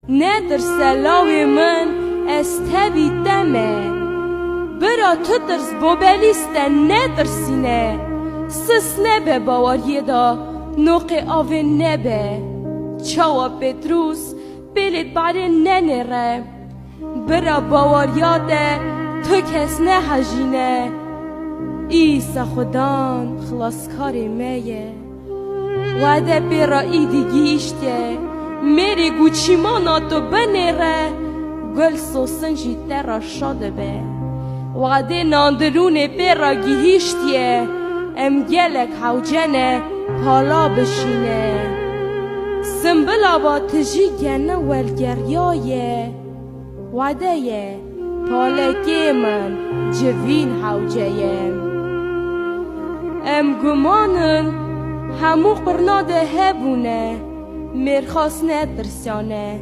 ندرسه لاوی من استوی دمه برا تو درس بوبلیسته ندرسینه سس نبه باوریه دا نوق آوه نبه چاوا بدروس بلید باره ننره برا باوریاده تو کس نهجینه ایسا خدان خلاصکار میه وعده برا ایدی گیشته میری گوچیمانا تو بنره گل سوسنجی ترا شاده به وعده ناندرون برا گیشتیه ام گلک حوجنه حالا بشینه سنبلا با تجی گنه والگریایه وعده یه پالکی من جوین حوجه ام گمانن همو قرناده هبونه مرخاص ندرسانه